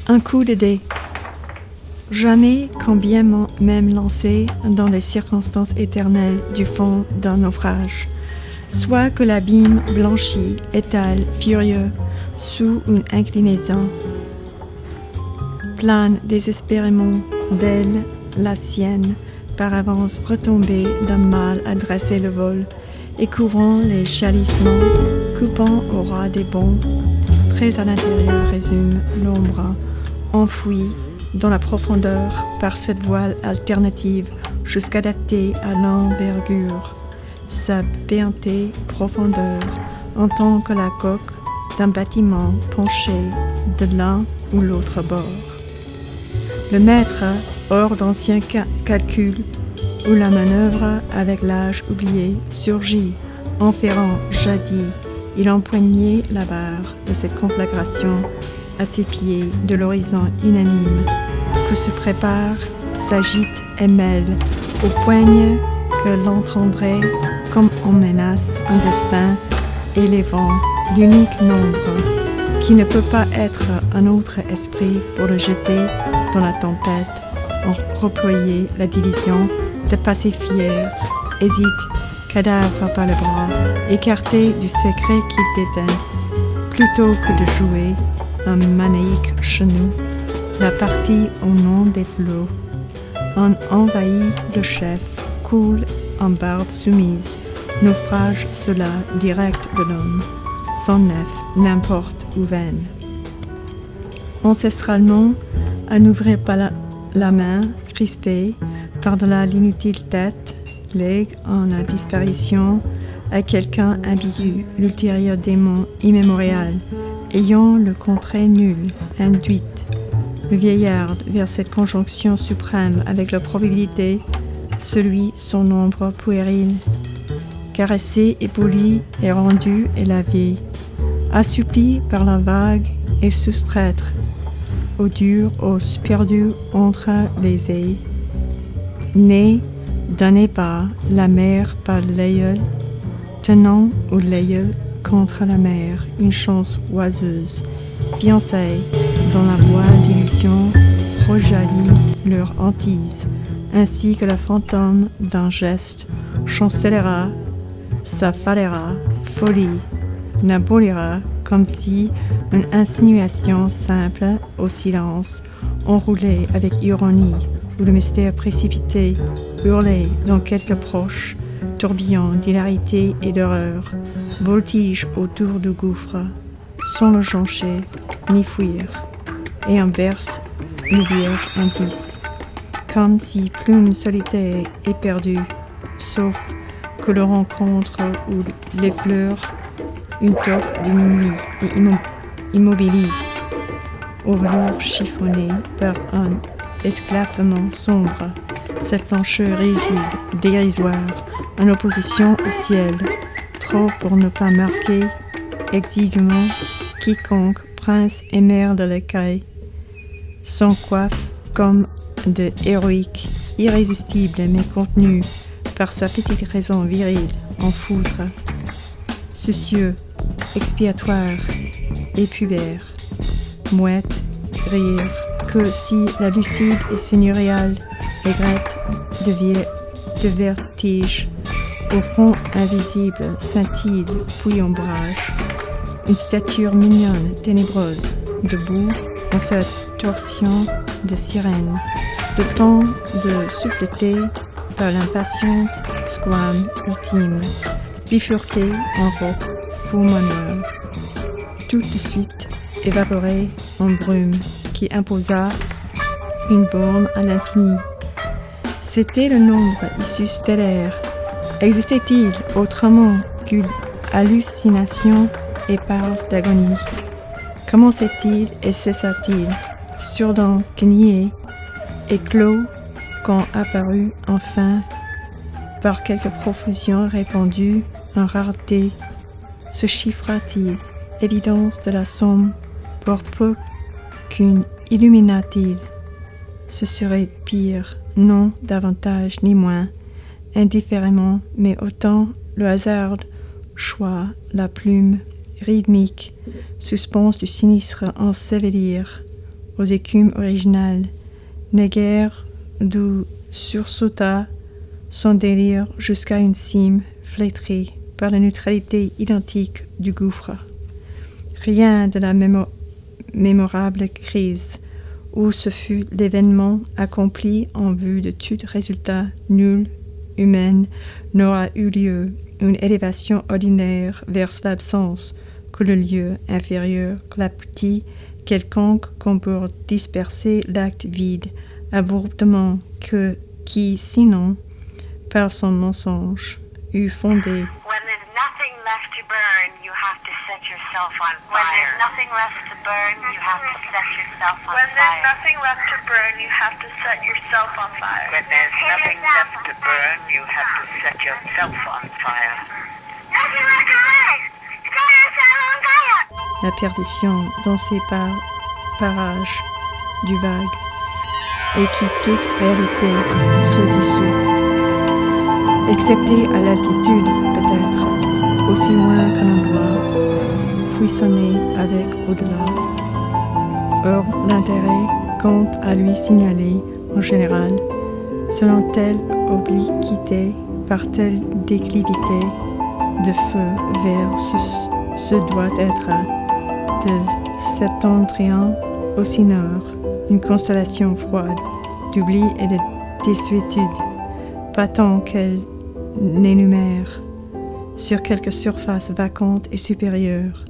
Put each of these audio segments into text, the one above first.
Un coup de dé. Jamais, quand bien même lancé dans les circonstances éternelles du fond d'un naufrage, soit que l'abîme blanchi étale furieux sous une inclinaison, plane désespérément d'elle la sienne, par avance retombée d'un mal à dresser le vol, et couvrant les chalissements, coupant au ras des bonds, très à l'intérieur résume l'ombre, enfouie dans la profondeur par cette voile alternative jusqu'adaptée à l'envergure, sa béantée profondeur, en tant que la coque d'un bâtiment penché de l'un ou l'autre bord. Le maître, hors d'anciens calculs, où la manœuvre avec l'âge oublié surgit, enferrant jadis, il empoignait la barre de cette conflagration à ses pieds de l'horizon unanime, que se prépare, s'agite et mêle au poigne que l'entendrait comme en menace un destin élevant l'unique nombre, qui ne peut pas être un autre esprit pour le jeter dans la tempête, en reployer la division, de pacifier, hésite, cadavre par le bras, écarté du secret qu'il déteint, plutôt que de jouer un manéique chenou, la partie au nom des flots. Un envahi de chef coule en barbe soumise, naufrage cela direct de l'homme, sans nef, n'importe où vaine. Ancestralement, à n'ouvrir pas la main, crispée, par-delà l'inutile tête, lègue en la disparition à quelqu'un ambigu, l'ultérieur démon immémorial, ayant le contraire nul, induite, le vieillard vers cette conjonction suprême avec la probabilité, celui son ombre puéril, caressé et poli et rendu et lavé, assoupli par la vague et soustraître au dur os perdu entre les ais, né d'un ébat, la mer par l'aïeul, tenant au l'aïeul contre la mer, une chance oiseuse, fiançailles dans la voile d'illusion, rejaillit leur hantise, ainsi que le fantôme d'un geste chancellera, s'affalera, folie, n'abolira, comme si une insinuation simple au silence, enroulée avec ironie, ou le mystère précipité, hurlé dans quelque proche, tourbillon d'hilarité et d'horreur, voltige autour du gouffre, sans le joncher, ni fuir, et en berce une vierge indice, comme si plume solitaire et perdue, sauf que le rencontre où les fleurs, une toque de minuit et immobilise, au velours chiffonné par un esclavement sombre, cette plancheur rigide, dérisoire, en opposition au ciel, trop pour ne pas marquer exiguement quiconque prince et mère de l'écaille, sans coiffe comme de héroïque, irrésistible mais contenu par sa petite raison virile en foudre, soucieux, expiatoire et pubère, mouette, rire, que si la lucide et seigneuriale aigrette de vertige, au front invisible scintille puis ombrage, une stature mignonne, ténébreuse, debout en sa torsion de sirène, le temps de souffleter par l'impatiente squame ultime, bifurqué en roc faux moneur, tout de suite évaporé en brume qui imposa une borne à l'infini. C'était le nombre issu stellaire. Existait-il autrement qu'une hallucination éparse d'agonie? Commençait-il et cessa-t-il, surdent que nié, éclos quand apparut enfin, par quelque profusion répandue en rareté, se chiffra-t-il, évidence de la somme, pour peu qu'une illuminat-il? Ce serait pire, non davantage ni moins, indifféremment, mais autant le hasard choix, la plume rythmique, suspense du sinistre ensevelir, aux écumes originales, naguère d'où sursauta son délire jusqu'à une cime flétrie par la neutralité identique du gouffre. Rien de la mémorable crise où ce fut l'événement accompli en vue de tout résultat nul, humain, n'aura eu lieu. Une élévation ordinaire verse l'absence que le lieu inférieur clapotis quelconque comme pour disperser l'acte vide abruptement qui sinon par son mensonge eût fondé. When there's nothing left to burn, you have to set yourself on fire. When there's nothing left to burn, you have to set yourself on fire. When there's nothing left to burn, you have to set yourself on fire. When there's nothing left to burn, you have to set yourself on fire. Nothing left to burn! Set yourself on fire! La perdition dans ces parages du vague et qui toute réalité se dissout. Excepté à l'altitude, peut-être, aussi loin qu'un endroit, frissonner avec au-delà. Or, l'intérêt compte à lui signaler, en général, selon telle obliquité, par telle déclivité, de feu vers ce doit être de septentrion au nord, une constellation froide, d'oubli et de désuétude, pas tant qu'elle n'énumère, sur quelque surface vacante et supérieure,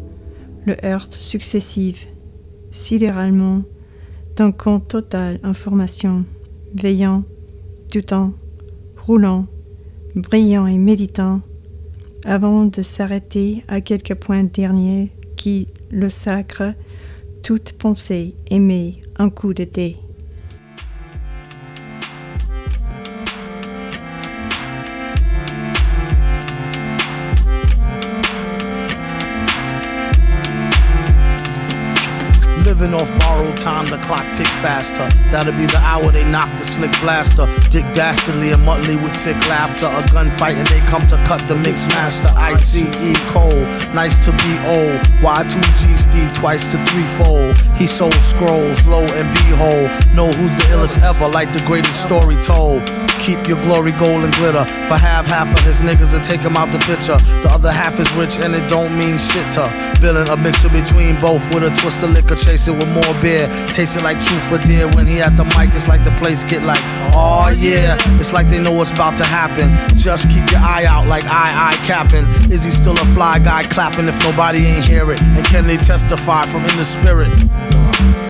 le heurte successive, sidéralement, d'un compte total en formation, veillant, doutant, roulant, brillant et méditant, avant de s'arrêter à quelque point dernier qui le sacre, toute pensée émet un coup de dé. Living off borrowed time, the clock tick faster. That'll be the hour they knock the slick blaster. Dick Dastardly and Muttley with sick laughter. A gunfight and they come to cut the mix master. ICE Cole, nice to be old. Y2G Steve twice to threefold. He sold scrolls, low and behold. Know who's the illest ever, like the greatest story told. Keep your glory gold and glitter. For half of his niggas to take him out the picture. The other half is rich and it don't mean shit to villain. A mixture between both with a twist of liquor. Chase it with more beer. Taste it like truth for dear. When he at the mic, it's like the place get like, oh yeah. It's like they know what's about to happen. Just keep your eye out like I capping. Is he still a fly guy clapping if nobody ain't hear it? And can they testify from in the spirit?